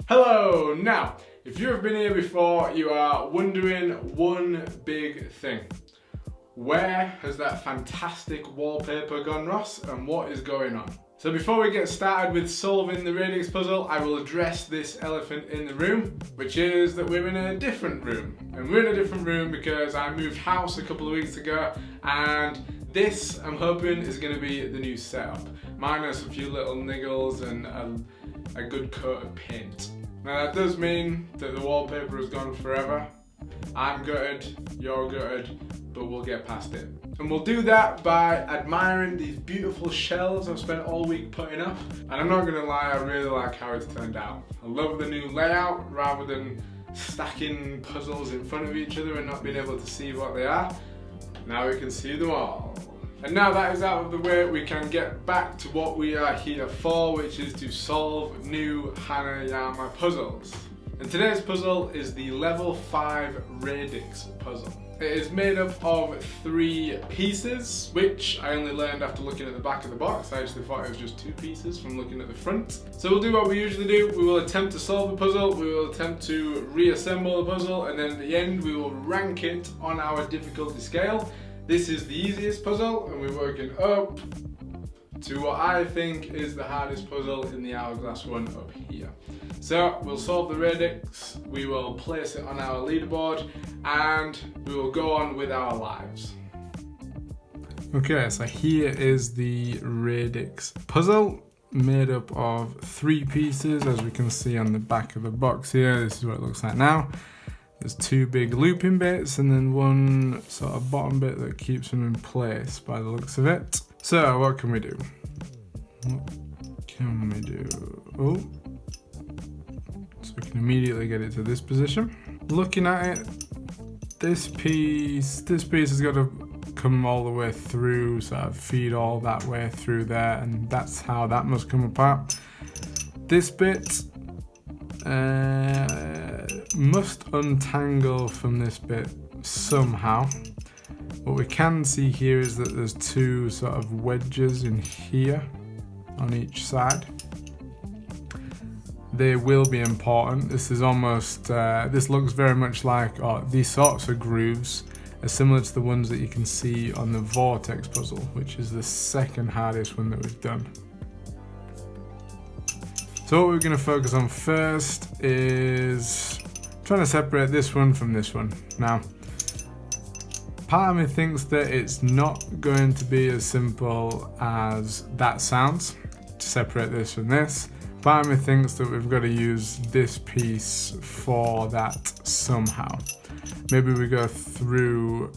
Hello! Now, if you have been here before, you are wondering one big thing. Where has that fantastic wallpaper gone, Ross, and what is going on? So before we get started with solving the Radix puzzle, I will address this elephant in the room, which is that we're in a different room. And we're in a different room because I moved house a couple of weeks ago, and this, I'm hoping, is going to be the new setup. Minus a few little niggles and a good coat of paint. Now that does mean that the wallpaper has gone forever. I'm gutted, you're gutted, but we'll get past it. And we'll do that by admiring these beautiful shells I've spent all week putting up. And I'm not gonna lie, I really like how it's turned out. I love the new layout rather than stacking puzzles in front of each other and not being able to see what they are. Now we can see them all. And now that is out of the way, we can get back to what we are here for, which is to solve new Hanayama puzzles. And today's puzzle is the level 5 Radix puzzle. It is made up of 3 pieces, which I only learned after looking at the back of the box. I actually thought it was just 2 pieces from looking at the front. So we'll do what we usually do. We will attempt to solve the puzzle, we will attempt to reassemble the puzzle, and then at the end we will rank it on our difficulty scale. This is the easiest puzzle, and we're working up to what I think is the hardest puzzle in the hourglass one up here. So we'll solve the Radix, we will place it on our leaderboard, and we will go on with our lives. Okay, so here is the Radix puzzle, made up of 3 pieces, as we can see on the back of the box here. This is what it looks like now. There's 2 big looping bits and then one sort of bottom bit that keeps them in place by the looks of it. So what can we do? Oh, so we can immediately get it to this position. Looking at it, this piece has got to come all the way through, sort of feed all that way through there, and that's how that must come apart. This bit must untangle from this bit somehow. What we can see here is that there's 2 sort of wedges in here on each side. They will be important. This is almost, this looks very much like, these sorts of grooves are similar to the ones that you can see on the Vortex puzzle, which is the second hardest one that we've done. So what we're going to focus on first is trying to separate this one from this one. Now, part of me thinks that it's not going to be as simple as that sounds to separate this from this. Part of me thinks that we've got to use this piece for that somehow. Maybe we go through,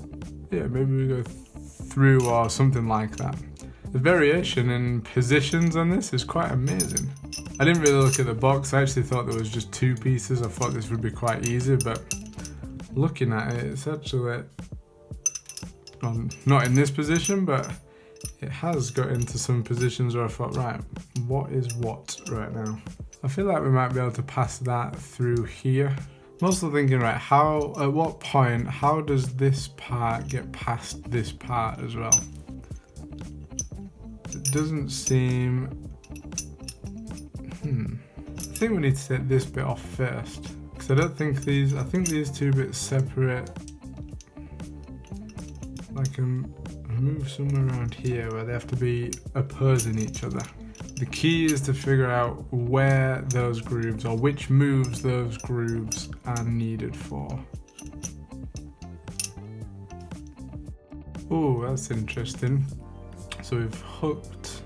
or something like that. The variation in positions on this is quite amazing. I didn't really look at the box. I actually thought there was just 2 pieces. I thought this would be quite easy, but looking at it, it's actually not in this position, but it has got into some positions where I thought, right, what is what right now? I feel like we might be able to pass that through here. I'm also thinking, right, at what point, how does this part get past this part as well? It doesn't seem... I think we need to take this bit off first, because I don't think I think these 2 bits separate. Like a move somewhere around here where they have to be opposing each other. The key is to figure out where those grooves, or which moves those grooves are needed for. Oh, that's interesting. So we've hooked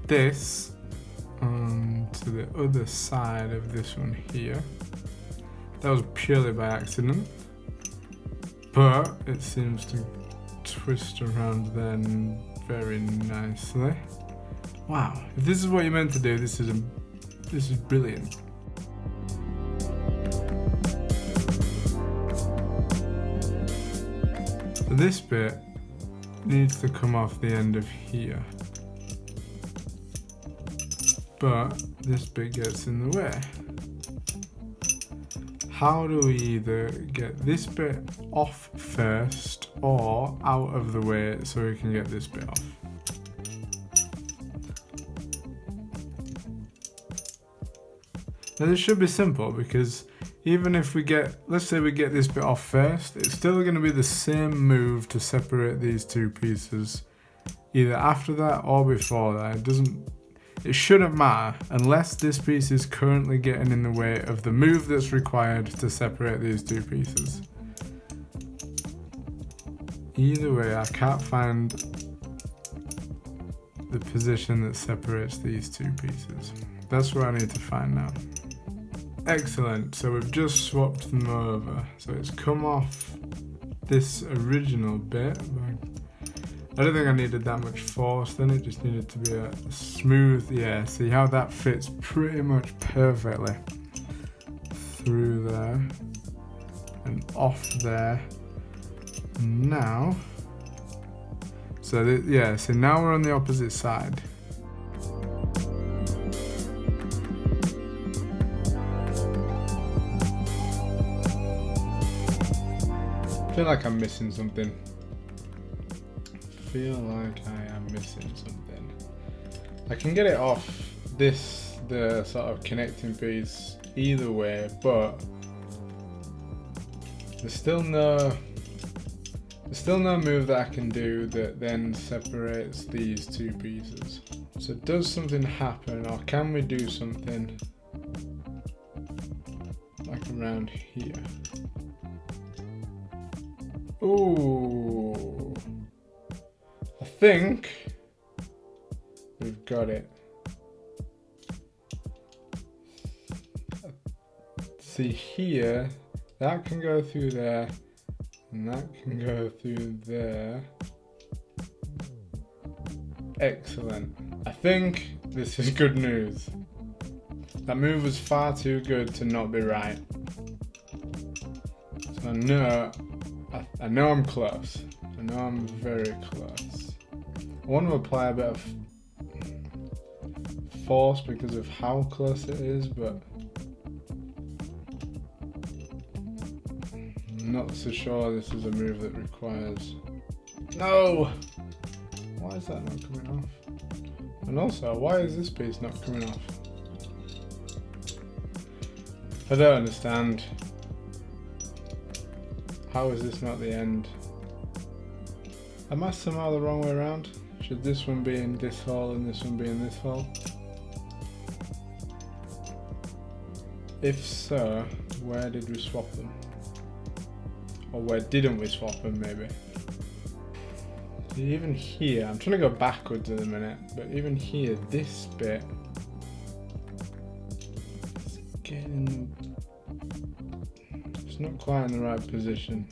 this onto the other side of this one here. That was purely by accident, but it seems to twist around then very nicely. Wow, if this is what you're meant to do, this is brilliant. So this bit needs to come off the end of here, but this bit gets in the way. How do we either get this bit off first or out of the way so we can get this bit off? And it should be simple, because even if we get, let's say we get this bit off first, it's still going to be the same move to separate these two pieces, either after that or before that. It shouldn't matter unless this piece is currently getting in the way of the move that's required to separate these two pieces. Either way, I can't find the position that separates these two pieces. That's what I need to find now. Excellent, so we've just swapped them over. So it's come off this original bit. I don't think I needed that much force then, it just needed to be a smooth, yeah, see how that fits pretty much perfectly through there and off there. Now, so yeah, so now we're on the opposite side. I feel like I'm missing something. I am missing something. I can get it off this, the sort of connecting piece either way, but there's still no move that I can do that then separates these two pieces. So does something happen, or can we do something like around here? Ooh, I think we've got it. See here, that can go through there, and that can go through there. Excellent. I think this is good news. That move was far too good to not be right. So I know I'm close. I know I'm very close. I want to apply a bit of force because of how close it is, but I'm not so sure this is a move that requires... No! Why is that not coming off? And also, why is this piece not coming off? I don't understand. How is this not the end? Am I somehow the wrong way around? Should this one be in this hole and this one be in this hole? If so, where did we swap them? Or where didn't we swap them, maybe? Even here, I'm trying to go backwards in a minute, but even here, this bit is getting... It's not quite in the right position.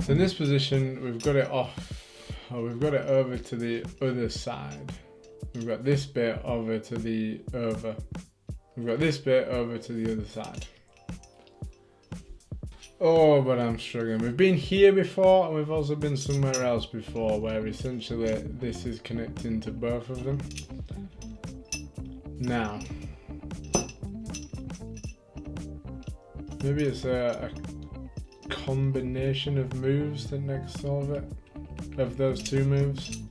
So in this position, we've got it off, or we've got it over to the other side. We've got this bit over to the over. We've got this bit over to the other side. Oh, but I'm struggling. We've been here before, and we've also been somewhere else before, where essentially this is connecting to both of them. Now, maybe it's a combination of moves that next solve it, of those two moves.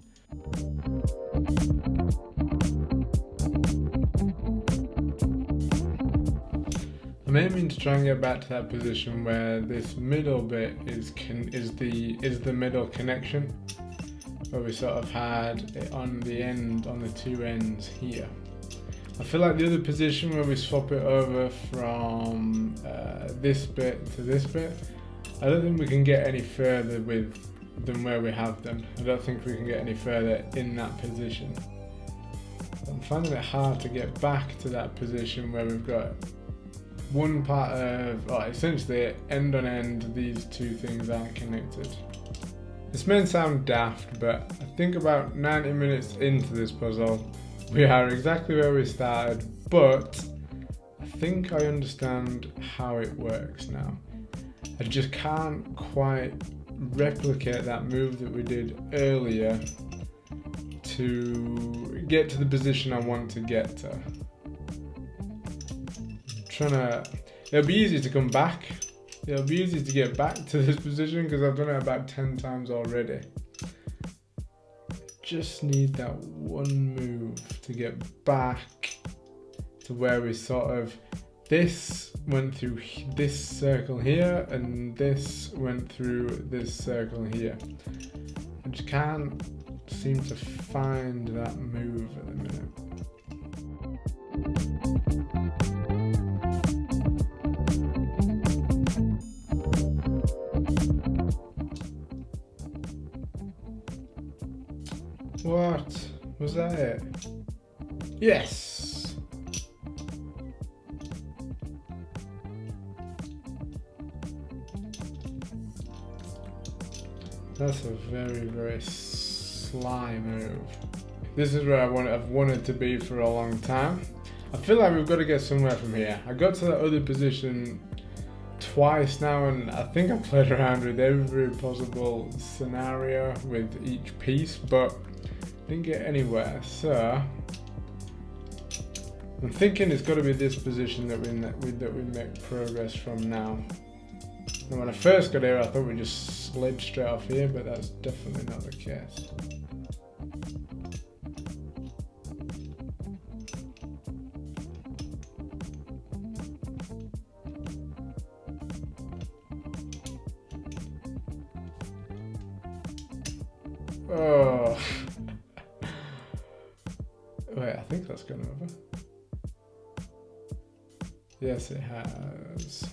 I'm aiming to try and get back to that position where this middle bit is the middle connection, where we sort of had it on the end, on the two ends here. I feel like the other position where we swap it over from this bit to this bit, I don't think we can get any further than where we have them. I don't think we can get any further in that position. I'm finding it hard to get back to that position where we've got one part of, essentially end on end, these two things aren't connected. This may sound daft, but I think about 90 minutes into this puzzle, we are exactly where we started, but I think I understand how it works now. I just can't quite replicate that move that we did earlier to get to the position I want to get to. It'll be easy to come back It'll be easy to get back to this position because I've done it about 10 times already. Just need that one move to get back to where we sort of, this went through this circle here and this went through this circle here. I just can't seem to find that move at the minute. What? Was that it? Yes! That's a very, very sly move. This is where I've wanted to be for a long time. I feel like we've got to get somewhere from here. I got to that other position twice now, and I think I played around with every possible scenario with each piece, but didn't get anywhere. So I'm thinking it's got to be this position that we make progress from now. And when I first got here, I thought we just slid straight off here, but that's definitely not the case. Oh. Wait, I think that's gone over. Yes, it has.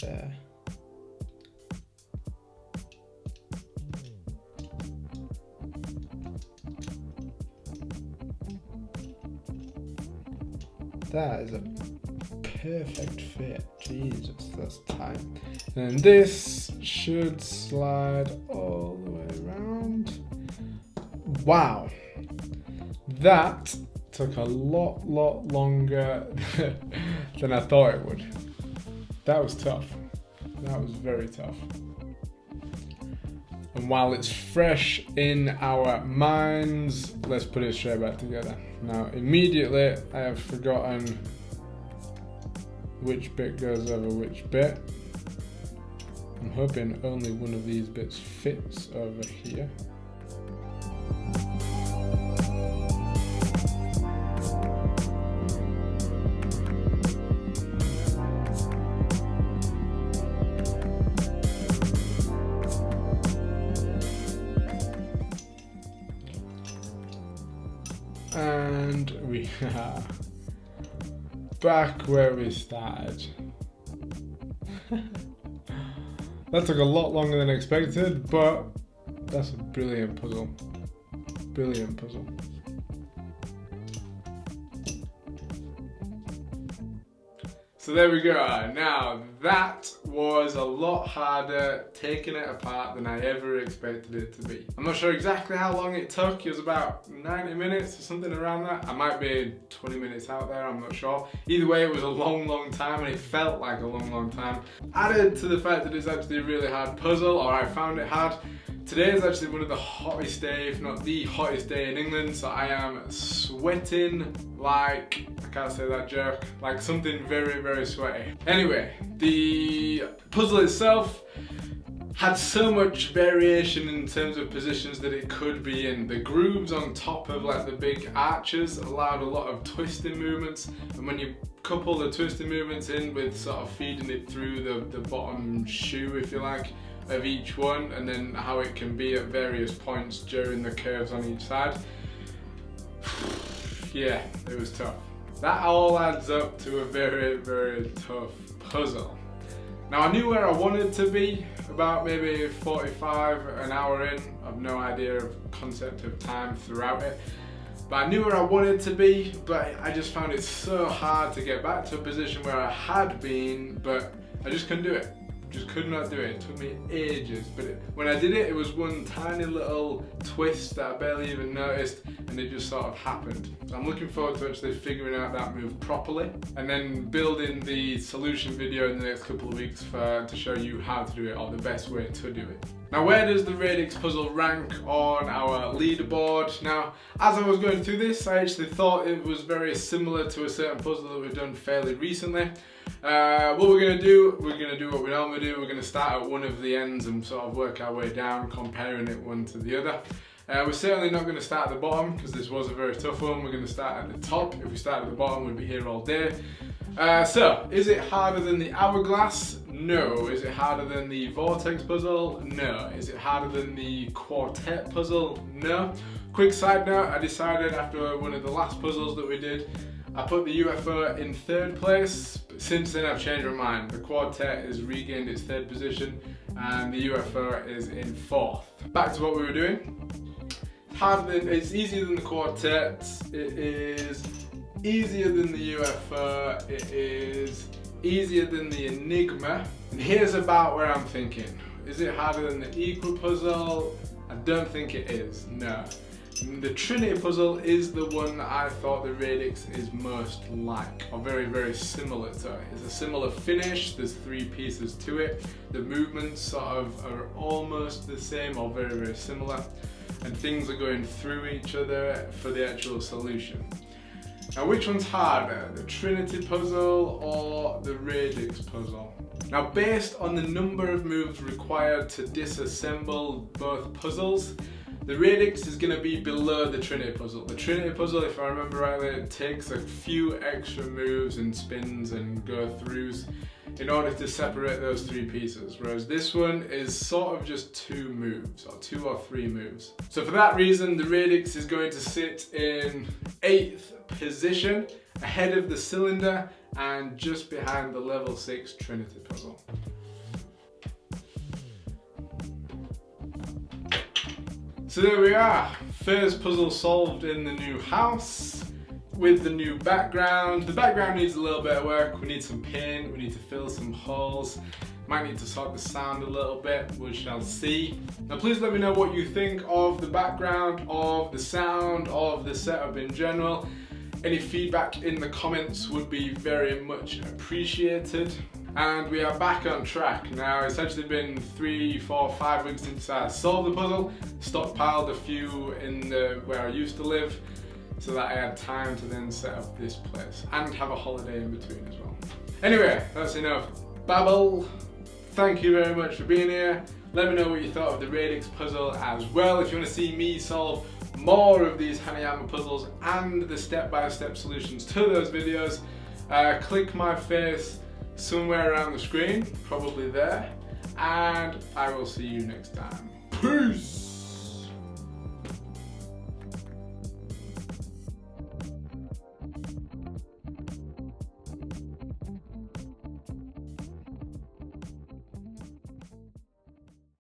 There. That is a perfect fit. Jesus, that's tight. And this should slide all the way around. Wow. That took a lot longer than I thought it would. That was tough. That was very tough. And while it's fresh in our minds, let's put it straight back together. Now, immediately, I have forgotten which bit goes over which bit. I'm hoping only one of these bits fits over here. And we are back where we started. That took a lot longer than expected, but that's a brilliant puzzle. Brilliant puzzle. So there we go. Now that was a lot harder taking it apart than I ever expected it to be. I'm not sure exactly how long it took. It was about 90 minutes or something around that. I might be 20 minutes out there, I'm not sure. Either way, it was a long time, and it felt like a long time. Added to the fact that it's actually a really hard puzzle, or I found it hard. Today is actually one of the hottest days, if not the hottest day in England, so I am sweating like, I can't say that joke, like something very sweaty. Anyway, the puzzle itself had so much variation in terms of positions that it could be in. The grooves on top of like the big arches allowed a lot of twisting movements, and when you couple the twisting movements in with sort of feeding it through the bottom shoe, if you like, of each one, and then how it can be at various points during the curves on each side. Yeah, it was tough. That all adds up to a very tough puzzle. Now I knew where I wanted to be, about maybe 45, an hour in. I've no idea of concept of time throughout it. But I knew where I wanted to be, but I just found it so hard to get back to a position where I had been, but I just couldn't do it. Just could not do it. It took me ages, but when I did it, it was one tiny little twist that I barely even noticed, and it just sort of happened. So I'm looking forward to actually figuring out that move properly, and then building the solution video in the next couple of weeks to show you how to do it, or the best way to do it. Now, where does the Radix puzzle rank on our leaderboard? Now, as I was going through this, I actually thought it was very similar to a certain puzzle that we've done fairly recently. What we're going to do what we normally do. We're going to start at one of the ends and sort of work our way down, comparing it one to the other. We're certainly not going to start at the bottom, because this was a very tough one. We're going to start at the top. If we start at the bottom, we'd be here all day. So, is it harder than the hourglass? No. Is it harder than the vortex puzzle? No. Is it harder than the quartet puzzle? No. Quick side note, I decided after one of the last puzzles that we did, I put the UFO in 3rd place, but since then I've changed my mind. The quartet has regained its 3rd position and the UFO is in 4th. Back to what we were doing. It's easier than the quartet, it is easier than the UFO, it is easier than the Enigma. And here's about where I'm thinking. Is it harder than the Equal puzzle? I don't think it is, no. The Trinity puzzle is the one that I thought the Radix is most like, or very, very similar to. It's a similar finish, there's 3 pieces to it. The movements sort of are almost the same or very, very similar. And things are going through each other for the actual solution. Now, which one's harder, the Trinity puzzle or the Radix puzzle? Now, based on the number of moves required to disassemble both puzzles, the Radix is going to be below the Trinity puzzle. The Trinity puzzle, if I remember rightly, it takes a few extra moves and spins and go-throughs in order to separate those 3 pieces, whereas this one is sort of just 2 moves, or 2 or 3 moves. So for that reason, the Radix is going to sit in 8th position, ahead of the cylinder and just behind the level 6 Trinity puzzle. So there we are, first puzzle solved in the new house with the new background. The background needs a little bit of work. We need some paint, we need to fill some holes, might need to sort the sound a little bit, we shall see. Now please let me know what you think of the background, of the sound, of the setup in general. Any feedback in the comments would be very much appreciated. And we are back on track. Now, it's actually been 3, 4, 5 weeks since I solved the puzzle, stockpiled a few in where I used to live, so that I had time to then set up this place and have a holiday in between as well. Anyway, that's enough babble. Thank you very much for being here. Let me know what you thought of the Radix puzzle as well. If you want to see me solve more of these Hanayama puzzles and the step-by-step solutions to those videos, click my face somewhere around the screen, probably there, and I will see you next time. Peace!